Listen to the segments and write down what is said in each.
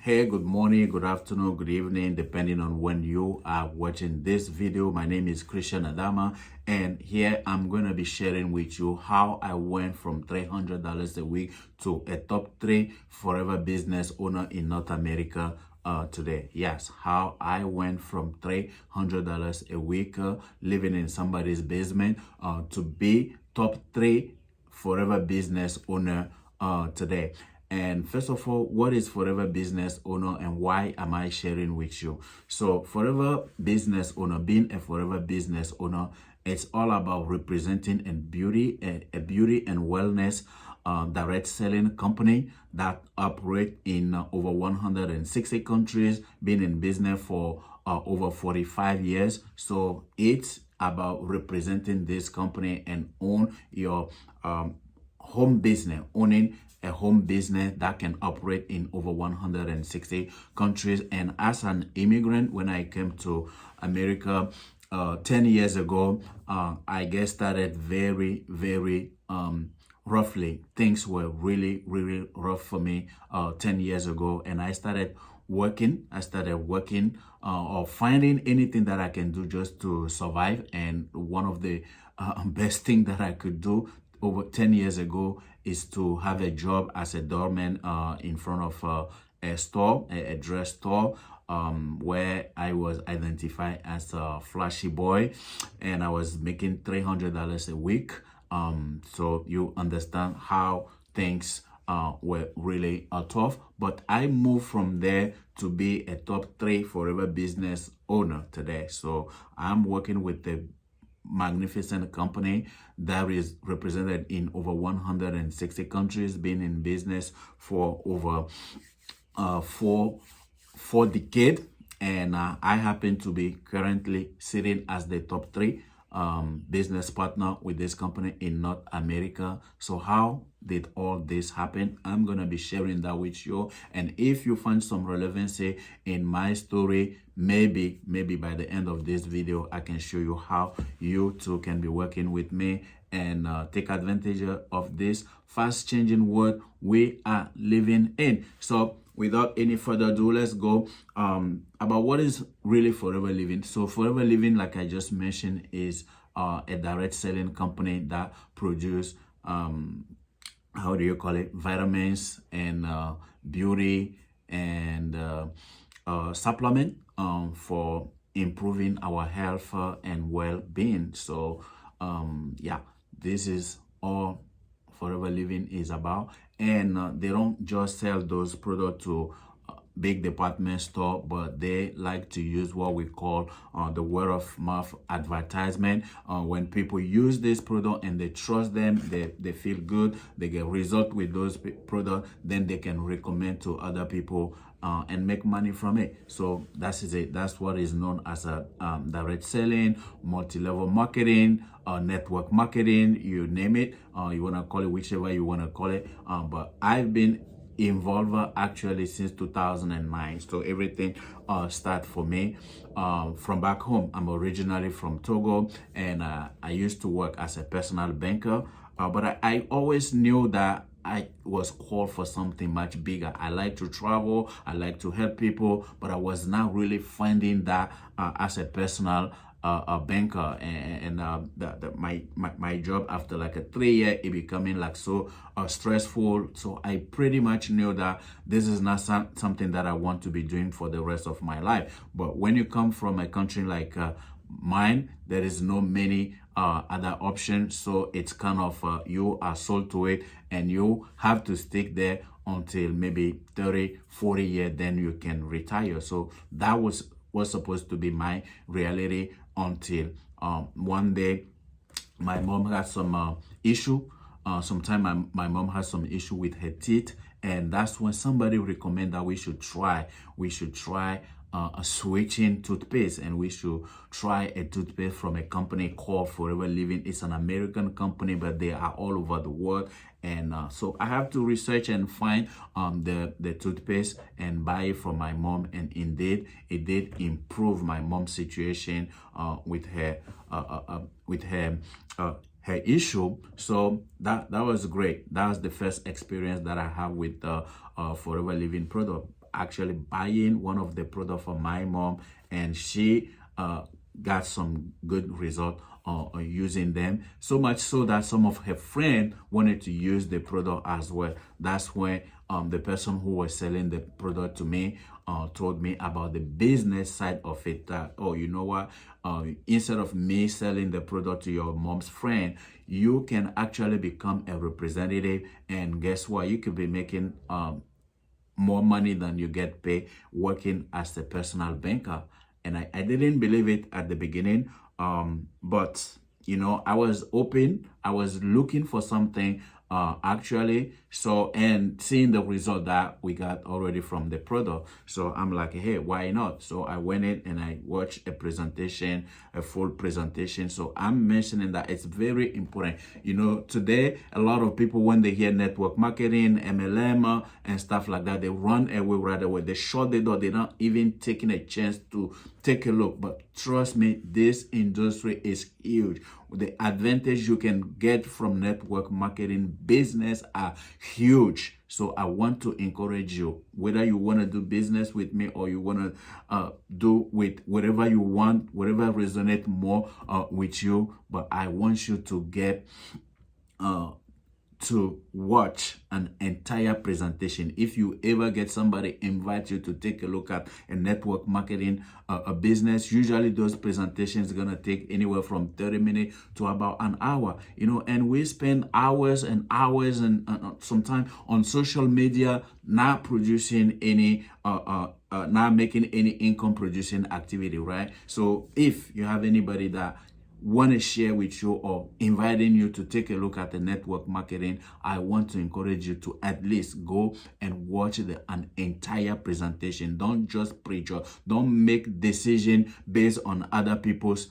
Hey, good morning, good afternoon, good evening, depending on when you are watching this video. My name is Christian Adama, and here I'm going to be sharing with you how I went from $300 a week to a top 3 forever business owner in North America today. Yes, how I went from $300 a week living in somebody's basement to be top 3 forever business owner today. And first of all, what is forever business owner and why am I sharing with you? So forever business owner, being a forever business owner, it's all about representing a beauty and wellness direct selling company that operate in over 160 countries, been in business for over 45 years. So it's about representing this company and own your home business, owning a home business that can operate in over 160 countries. And as an immigrant, when I came to America 10 years ago, I get started very roughly. Things were really rough for me 10 years ago, and I started working or finding anything that I can do just to survive. And one of the best thing that I could do over 10 years ago is to have a job as a doorman in front of a store, a dress store, where I was identified as a flashy boy, and I was making $300 a week. So you understand how things were really tough. But I moved from there to be a top 3 forever business owner today. So I'm working with the magnificent company that is represented in over 160 countries, been in business for over four decades, and I happen to be currently sitting as the top 3 business partner with this company in North America. So how did all this happen? I'm gonna be sharing that with you, and if you find some relevancy in my story, maybe by the end of this video I can show you how you too can be working with me and take advantage of this fast changing world we are living in. So without any further ado, let's go about what is really forever living. So forever living, like I just mentioned, is a direct selling company that produce how do you call it, vitamins and beauty and supplement for improving our health and well-being. So yeah, this is all forever living is about. And they don't just sell those products to big department store, but they like to use what we call the word of mouth advertisement. When people use this product and they trust them, they feel good, they get result with those products, then they can recommend to other people and make money from it. So that's it. That's what is known as a direct selling, multi-level marketing, network marketing, you name it. You want to call it whichever you want to call it. But I've been involved actually since 2009. So everything started for me from back home. I'm originally from Togo, and I used to work as a personal banker. But I always knew that I was called for something much bigger. I like to travel, I like to help people, but I was not really finding that as a personal a banker, and my job after like a 3 year it becoming like so stressful. So I pretty much knew that this is not something that I want to be doing for the rest of my life. But when you come from a country like mine, there is no many other options. So it's kind of you are sold to it and you have to stick there until maybe 30-40 years, then you can retire. So that was supposed to be my reality until one day my mom had some issue. Sometime my mom has some issue with her teeth, and that's when somebody recommend that we should try a switching toothpaste, and we should try a toothpaste from a company called Forever Living. It's an American company, but they are all over the world. And so I have to research and find the toothpaste and buy it from my mom, and indeed it did improve my mom's situation with her her issue. So that was great. That was the first experience that I have with the Forever Living product. actually buying one of the product for my mom, and she got some good result using them, so much so that some of her friends wanted to use the product as well. That's when the person who was selling the product to me told me about the business side of it, that, oh, you know what, instead of me selling the product to your mom's friend, you can actually become a representative, and guess what, you could be making more money than you get paid working as a personal banker. And I didn't believe it at the beginning, but you know, I was open, I was looking for something actually, so, and seeing the result that we got already from the product, so I'm like, hey, why not? So I went in and I watched a presentation, a full presentation. So I'm mentioning that it's very important. You know, today a lot of people, when they hear network marketing, MLM and stuff like that, they run away right away, they shut the door, they're not even taking a chance to take a look. But trust me, this industry is huge. The advantage you can get from network marketing business are huge. So I want to encourage you, whether you want to do business with me or you want to do with whatever you want, whatever resonates more with you, but I want you to get to watch an entire presentation. If you ever get somebody invite you to take a look at a network marketing a business, usually those presentations are gonna take anywhere from 30 minutes to about an hour, you know, and we spend hours and hours and sometimes on social media not producing any not making any income producing activity, right? So if you have anybody that want to share with you or inviting you to take a look at the network marketing, I want to encourage you to at least go and watch an entire presentation. Don't just prejudge. Don't make decision based on other people's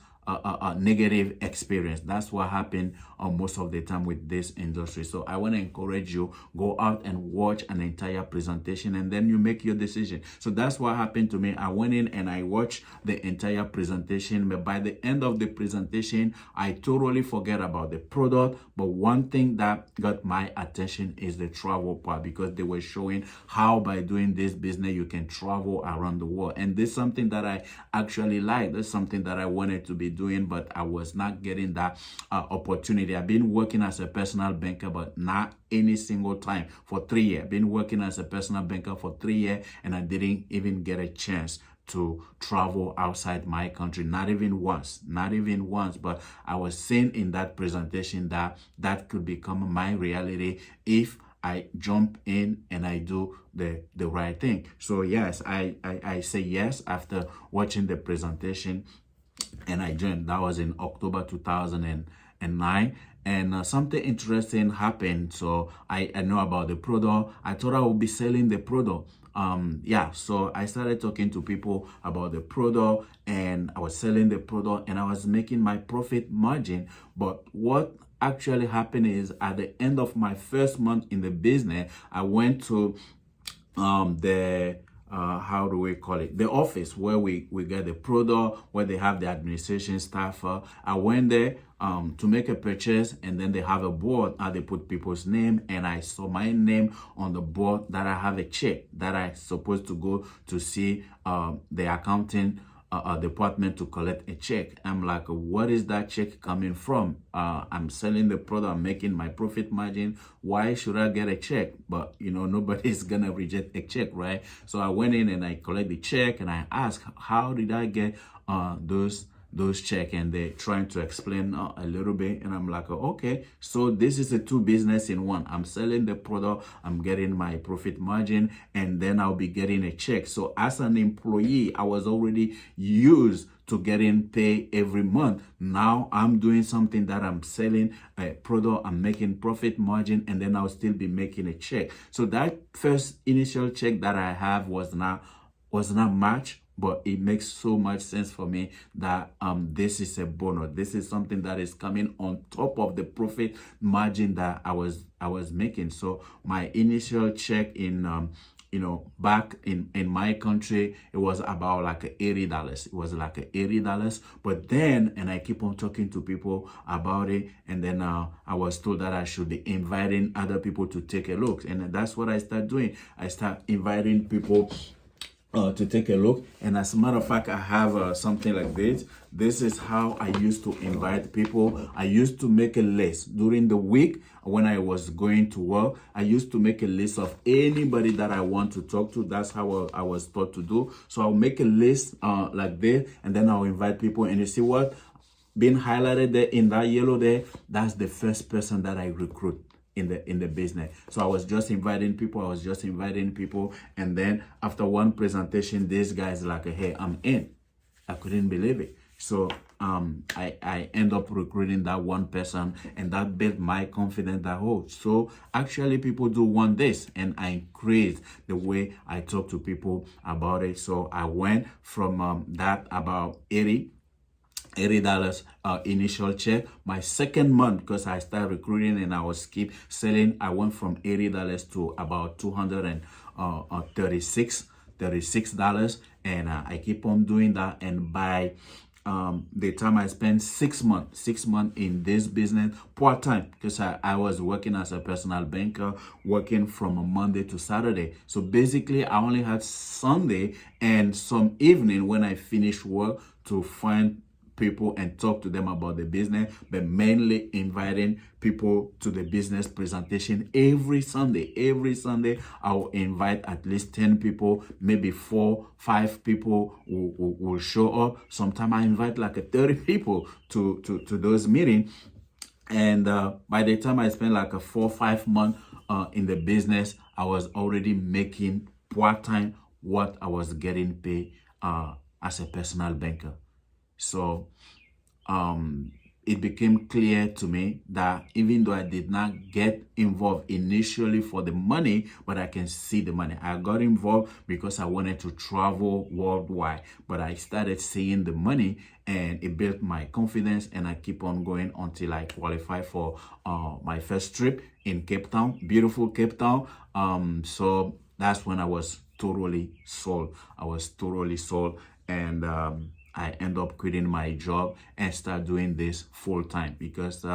negative experience. That's what happened most of the time with this industry. So I want to encourage you, go out and watch an entire presentation and then you make your decision. So that's what happened to me. I went in and I watched the entire presentation, but by the end of the presentation, I totally forget about the product. But one thing that got my attention is the travel part, because they were showing how by doing this business you can travel around the world. And this is something that I actually like. That's something that I wanted to be doing, but I was not getting that opportunity. I've been working as a personal banker, but not any single time for 3 years. I've been working as a personal banker for 3 years, and I didn't even get a chance to travel outside my country, not even once, but I was saying in that presentation that that could become my reality if I jump in and I do the right thing. So yes, I say yes after watching the presentation, and I joined. That was in October 2009. And something interesting happened. So I know about the product. I thought I would be selling the product. So I started talking to people about the product, and I was selling the product and I was making my profit margin. But what actually happened is, at the end of my first month in the business, I went to the how do we call it, the office where we get the product, where they have the administration staff. I went there to make a purchase, and then they have a board and they put people's name, and I saw my name on the board that I have a check that I supposed to go to see the accounting department to collect a check. I'm like, what is that check coming from? I'm selling the product, I'm making my profit margin. Why should I get a check? But you know, nobody's gonna reject a check, right? So I went in and I collect the check, and I asked, how did I get those check? And they're trying to explain a little bit, and I'm like, okay, so this is a two business in one. I'm selling the product, I'm getting my profit margin, and then I'll be getting a check. So as an employee, I was already used to getting paid every month. Now I'm doing something that I'm selling a product, I'm making profit margin, and then I'll still be making a check. So that first initial check that I have was not much, but it makes so much sense for me that this is a bonus. This is something that is coming on top of the profit margin that I was making. So my initial check in back in my country, it was about like $80. It was like $80. But then, and I keep on talking to people about it, and then I was told that I should be inviting other people to take a look, and that's what I start doing. I start inviting people to take a look. And as a matter of fact, I have something like this. This is how I used to invite people. I used to make a list during the week when I was going to work. I used to make a list of anybody that I want to talk to. That's how I was taught to do. So I'll make a list like this, and then I'll invite people. And you see what? Being highlighted there in that yellow there, that's the first person that I recruit in the business. So I was just inviting people, and then after one presentation, this guy's like, hey, I'm in. I couldn't believe it. So I end up recruiting that one person, and that built my confidence that, oh, so actually people do want this, and I increased the way I talk to people about it. So I went from that about $80 initial check. My second month, because I started recruiting and I was keep selling, I went from $80 to about $236, and I keep on doing that. And by the time I spent 6 months in this business part-time, because I was working as a personal banker, working from a Monday to Saturday. So basically I only had Sunday and some evening when I finished work to find people and talk to them about the business, but mainly inviting people to the business presentation every Sunday. Every Sunday, I'll invite at least 10 people, maybe 4-5 people will show up. Sometimes I invite like 30 people to those meetings. And by the time I spent like a 4-5 month in the business, I was already making part-time what I was getting paid as a personal banker. So it became clear to me that even though I did not get involved initially for the money, but I can see the money. I got involved because I wanted to travel worldwide, but I started seeing the money, and it built my confidence, and I keep on going until I qualify for my first trip in Cape Town, beautiful Cape Town. So that's when I was totally sold. And I end up quitting my job and start doing this full time, because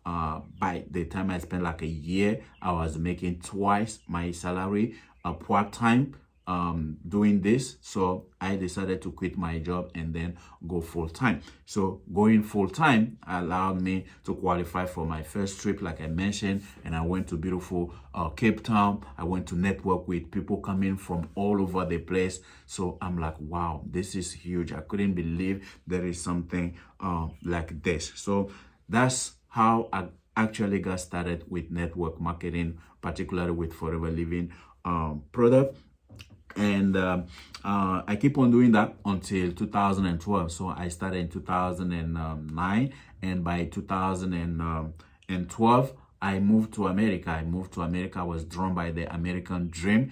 by the time I spent like a year, I was making twice my salary part time doing this. So I decided to quit my job and then go full time. So going full time allowed me to qualify for my first trip, like I mentioned, and I went to beautiful Cape Town. I went to network with people coming from all over the place. So I'm like, wow, this is huge. I couldn't believe there is something like this. So that's how I actually got started with network marketing, particularly with Forever Living product. And I keep on doing that until 2012. So I started in 2009, and by 2012, I moved to America. I was drawn by the American dream.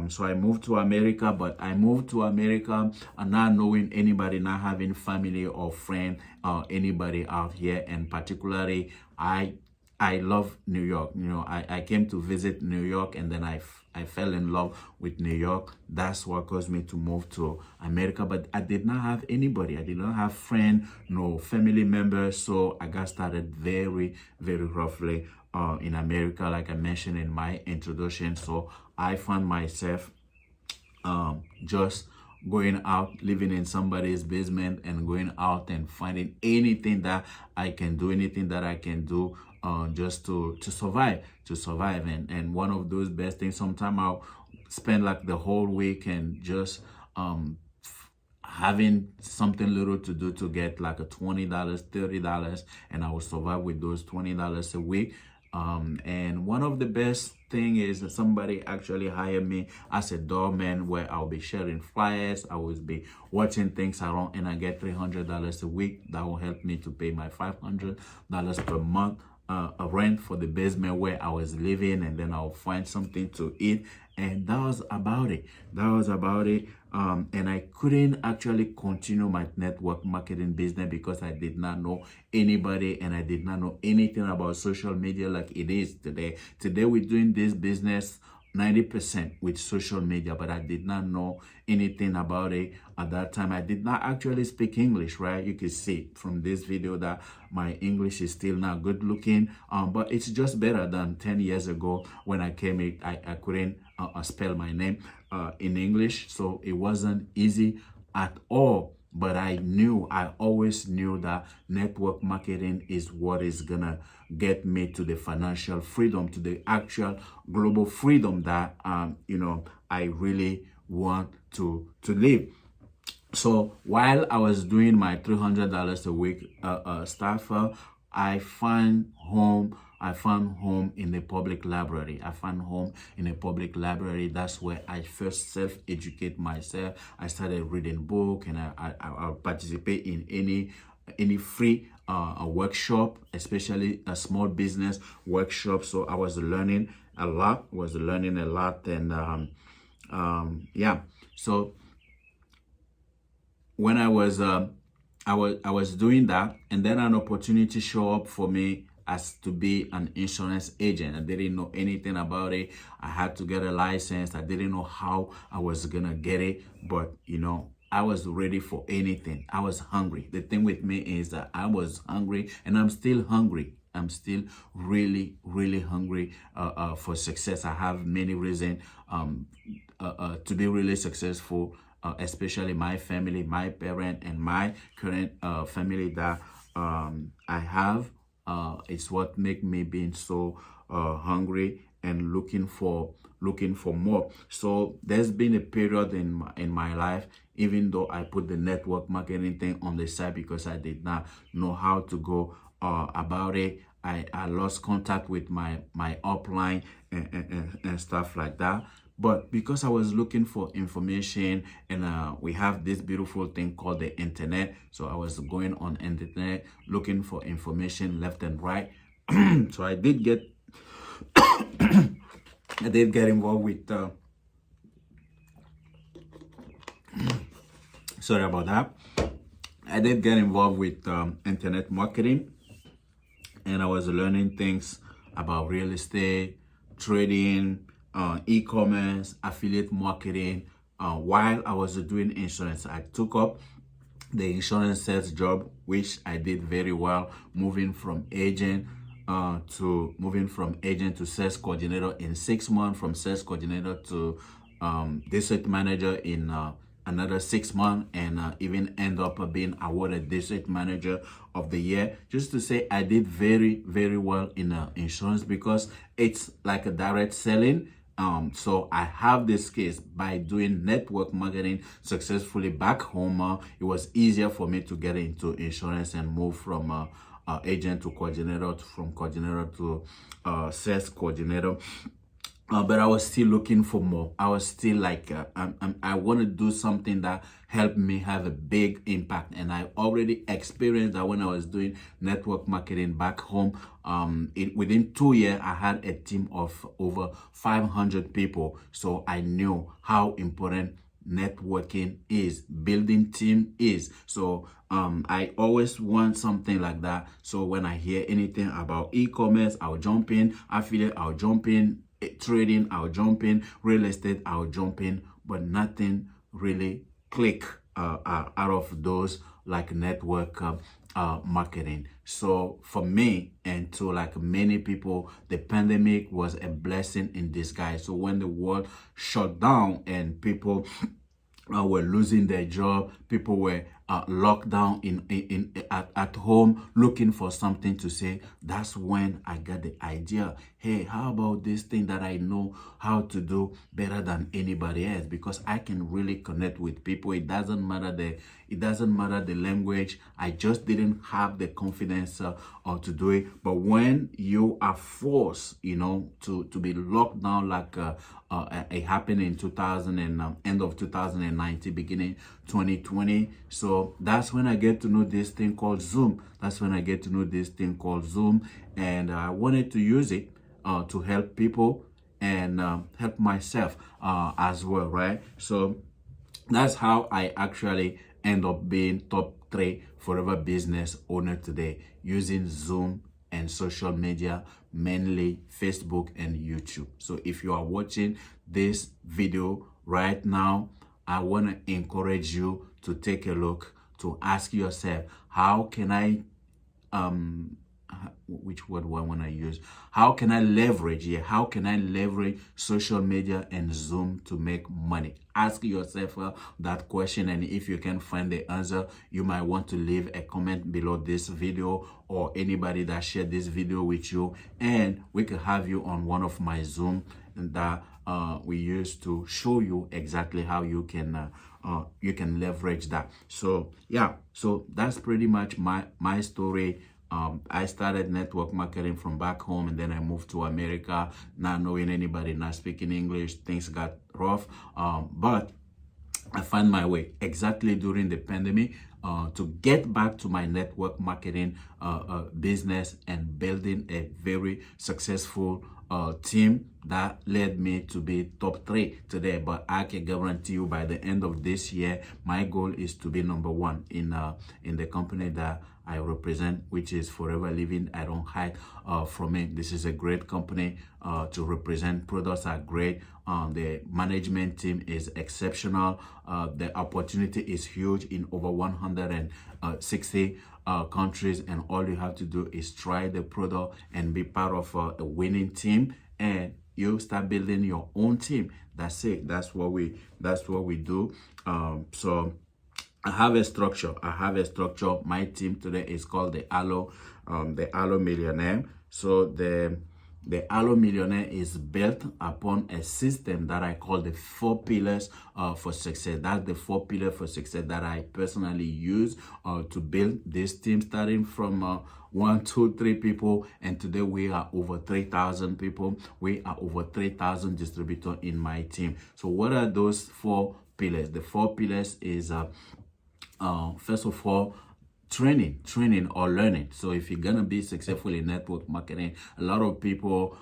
So I moved to America, but I moved to America not knowing anybody, not having family or friend, anybody out here. And particularly, I love New York. You know, I came to visit New York, and then I fell in love with New York. That's what caused me to move to America. But I did not have anybody. I did not have friends, no family members. So I got started very, very roughly in America, like I mentioned in my introduction. So I found myself just going out, living in somebody's basement, and going out and finding anything that I can do, just to survive. And one of those best things, sometimes I'll spend like the whole week and just having something little to do to get like a $20, $30, and I will survive with those $20 a week. And one of the best thing is that somebody actually hired me as a doorman, where I'll be sharing flyers, I will be watching things around, and I get $300 a week. That will help me to pay my $500 per month a rent for the basement where I was living, and then I'll find something to eat. And that was about it. And I couldn't actually continue my network marketing business because I did not know anybody, and I did not know anything about social media like it is today. Today we're doing this business 90% with social media, but I did not know anything about it at that time. I did not actually speak English, right? You can see from this video that my English is still not good looking, but it's just better than 10 years ago when I came in. I couldn't spell my name in English. So it wasn't easy at all. But I always knew that network marketing is what is gonna get me to the financial freedom, to the actual global freedom that I really want to live. So while I was doing my $300 a week stuff, I found home. I found home in the public library. I found home in a public library. That's where I first self-educate myself. I started reading book, and I participate in any free workshop, especially a small business workshop. So I was learning a lot. And yeah. So when I was doing that, and then an opportunity showed up for me as to be an insurance agent. I didn't know anything about it. I had to get a license. I didn't know how I was gonna get it, but I was ready for anything. I was hungry. The thing with me is that I was hungry, and I'm still hungry. I'm still really, really hungry for success. I have many reasons to be really successful, especially my family, my parent, and my current family that I have. It's what make me being so hungry and looking for more. So there's been a period in my life, even though I put the network marketing thing on the side because I did not know how to go about it. I lost contact with my upline and stuff like that. But because I was looking for information, and we have this beautiful thing called the internet, so I was going on internet looking for information left and right. So I did get involved with sorry about that. I did get involved with internet marketing, and I was learning things about real estate, trading, e-commerce, affiliate marketing. While I was doing insurance, I took up the insurance sales job, which I did very well, moving from agent to sales coordinator in 6 months, from sales coordinator to district manager in another 6 months, and even end up being awarded district manager of the year. Just to say, I did very, very well in insurance because it's like a direct selling. So I have this case by doing network marketing successfully back home. It was easier for me to get into insurance and move from agent to coordinator, from coordinator to sales coordinator. But I was still looking for more. I was still like, I want to do something that helped me have a big impact. And I already experienced that when I was doing network marketing back home. Within 2 years, I had a team of over 500 people. So I knew how important networking is, building team is. So I always want something like that. So when I hear anything about e-commerce, I'll jump in. Affiliate, I'll jump in. Trading, I'll jump in. Real estate, I'll jump in. But nothing really click out of those like network marketing. So for me, and to like many people, the pandemic was a blessing in disguise. So when the world shut down and people were losing their job, people were locked down at home looking for something to say, that's when I got the idea. Hey, how about this thing that I know how to do better than anybody else? Because I can really connect with people. It doesn't matter the language. I just didn't have the confidence or to do it. But when you are forced, to be locked down like it happened in 2000 and end of 2019, beginning 2020. So that's when I get to know this thing called Zoom. And I wanted to use it to help people and help myself as well, right? So that's how I actually end up being top 3 forever business owner today, using Zoom and social media, mainly Facebook and YouTube. So if you are watching this video right now, I want to encourage you to take a look, to ask yourself, how can I which word do I want to use? How can I leverage? Yeah, how can I leverage social media and Zoom to make money? Ask yourself that question, and if you can find the answer, you might want to leave a comment below this video, or anybody that shared this video with you, and we could have you on one of my Zoom that we use to show you exactly how you can leverage that. So yeah, so that's pretty much my story. I started network marketing from back home, and then I moved to America, not knowing anybody, not speaking English. Things got rough, but I found my way exactly during the pandemic to get back to my network marketing business and building a very successful team that led me to be top 3 today. But I can guarantee you, by the end of this year, my goal is to be number 1 in the company that I represent, which is Forever Living. I don't hide from it. This is a great company to represent. Products are great. The management team is exceptional. The opportunity is huge in over 160 countries, and all you have to do is try the product and be part of a winning team, and you start building your own team. That's it. That's what we do. So I have a structure. My team today is called the Allo Millionaire. So the Allo Millionaire is built upon a system that I call the 4 pillars for success. That's the 4 pillars for success that I personally use to build this team, starting from 1, 2, 3 people, and today we are over 3,000 people. We are over 3,000 distributors in my team. So what are those 4 pillars? The 4 pillars is first of all, training or learning. So if you're gonna be successful in network marketing, a lot of people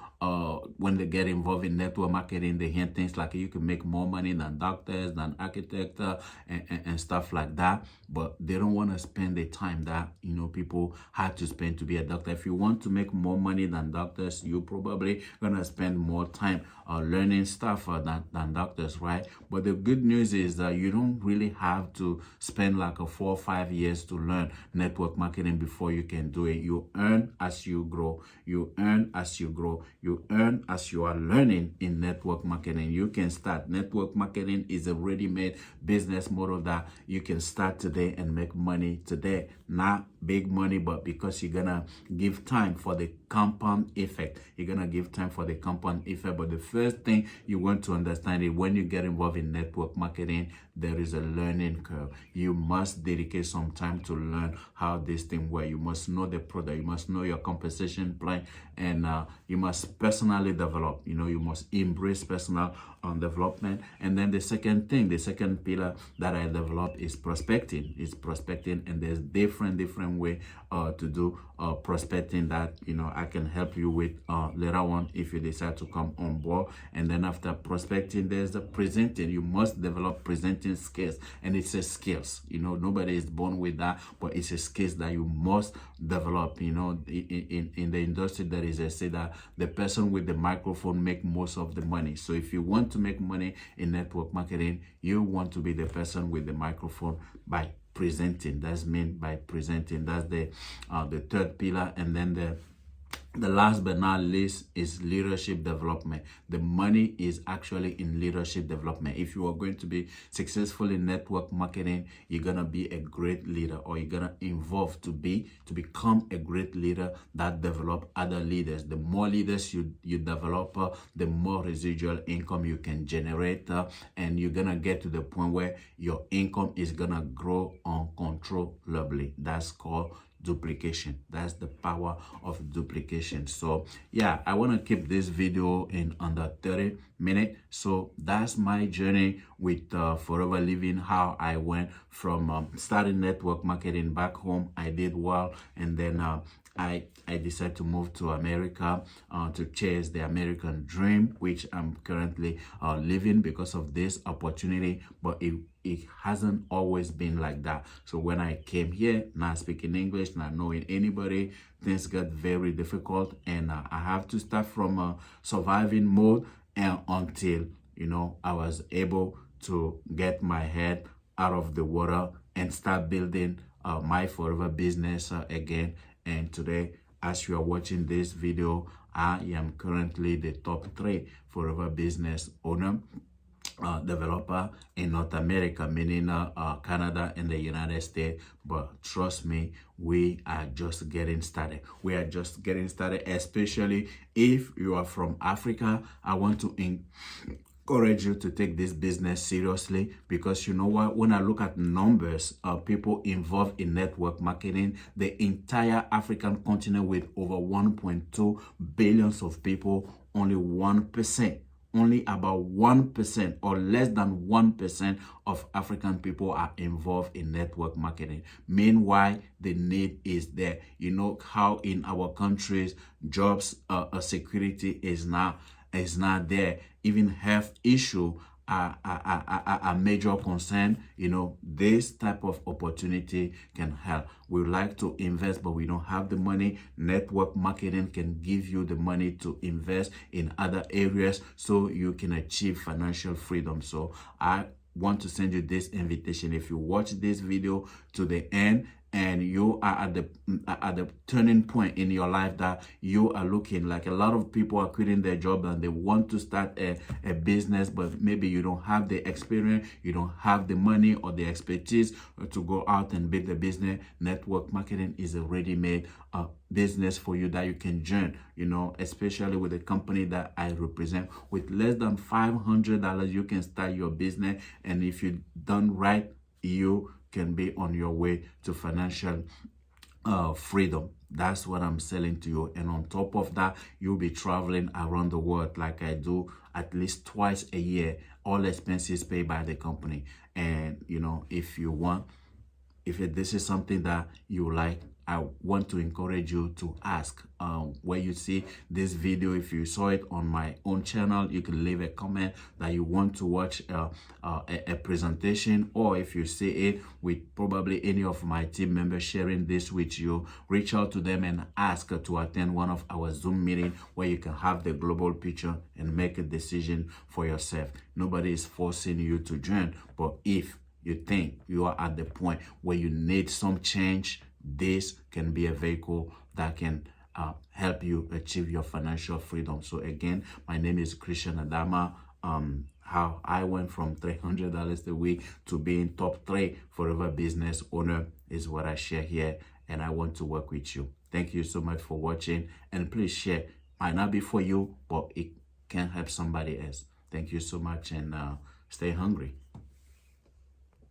when they get involved in network marketing, they hear things like you can make more money than doctors, than architects, and stuff like that, but they don't want to spend the time that people had to spend to be a doctor. If you want to make more money than doctors, you're probably gonna spend more time learning stuff than doctors, right? But the good news is that you don't really have to spend like 4 or 5 years to learn network marketing before you can do it. You earn as you grow. You earn as you grow. You earn as you are learning in network marketing. You can start. Network marketing is a ready-made business model that you can start today and make money today. Not big money, but because you're gonna give time for the compound effect. You're gonna give time for the compound effect. But the first thing you want to understand is when you get involved in network marketing, there is a learning curve. You must dedicate some time to learn how this thing works. You must know the product. You must know your compensation plan, and you must personally develop. You must embrace personal development. And then the second pillar that I developed is prospecting. And there's different way to do prospecting that I can help you with later on if you decide to come on board. And then after prospecting, there's the presenting. You must develop presenting skills, and it's a skills. Nobody is born with that, but it's a skills that you must develop. In the industry, there is a say that the person with the microphone make most of the money. So if you want to make money in network marketing, you want to be the person with the microphone by presenting. That's mean by presenting. That's the third pillar. And then the last but not least is leadership development. The money is actually in leadership development. If you are going to be successful in network marketing, you're gonna be a great leader, or you're gonna evolve to become a great leader that develop other leaders. The more leaders you develop, the more residual income you can generate, and you're gonna get to the point where your income is gonna grow uncontrollably. That's called duplication. That's the power of duplication. So yeah, I want to keep this video in under 30 minutes. So that's my journey with Forever Living, how I went from starting network marketing back home. I did well, and then I decided to move to America to chase the American dream, which I'm currently living because of this opportunity. But it hasn't always been like that. So when I came here, not speaking English, not knowing anybody, things got very difficult, and I have to start from surviving mode and until I was able to get my head out of the water and start building my forever business again. And today as you are watching this video, I am currently the top 3 forever business owner, developer in North America, meaning Canada and the United States. But trust me, we are just getting started. We are just getting started, especially if you are from Africa. I want to encourage you to take this business seriously, because you know what, when I look at numbers of people involved in network marketing, the entire African continent with over 1.2 billions of people, only 1%, only about 1% or less than 1% of African people are involved in network marketing. Meanwhile, the need is there. You know how in our countries, jobs security is not there. Even health issue are a major concern. You know, this type of opportunity can help. We like to invest, but we don't have the money. Network marketing can give you the money to invest in other areas so you can achieve financial freedom. So I want to send you this invitation. If you watch this video to the end, and you are at the turning point in your life that you are looking, like a lot of people are quitting their job and they want to start a business, but maybe you don't have the experience, you don't have the money or the expertise to go out and build a business. Network marketing is a ready-made business for you that you can join, you know, especially with the company that I represent. With less than $500, you can start your business, and if you done right, you can be on your way to financial freedom. That's what I'm selling to you. And on top of that, you'll be traveling around the world like I do at least twice a year, all expenses paid by the company. And you know, if you want, if this is something that you like, I want to encourage you to ask where you see this video. If you saw it on my own channel, you can leave a comment that you want to watch a presentation, or if you see it with probably any of my team members sharing this with you, reach out to them and ask to attend one of our Zoom meetings where you can have the global picture and make a decision for yourself. Nobody is forcing you to join, but if you think you are at the point where you need some change, this can be a vehicle that can help you achieve your financial freedom. So again, my name is Christian Adama. How I went from $300 a week to being top 3 forever business owner is what I share here, and I want to work with you. Thank you so much for watching, and please share. Might not be for you, but it can help somebody else. Thank you so much, and stay hungry.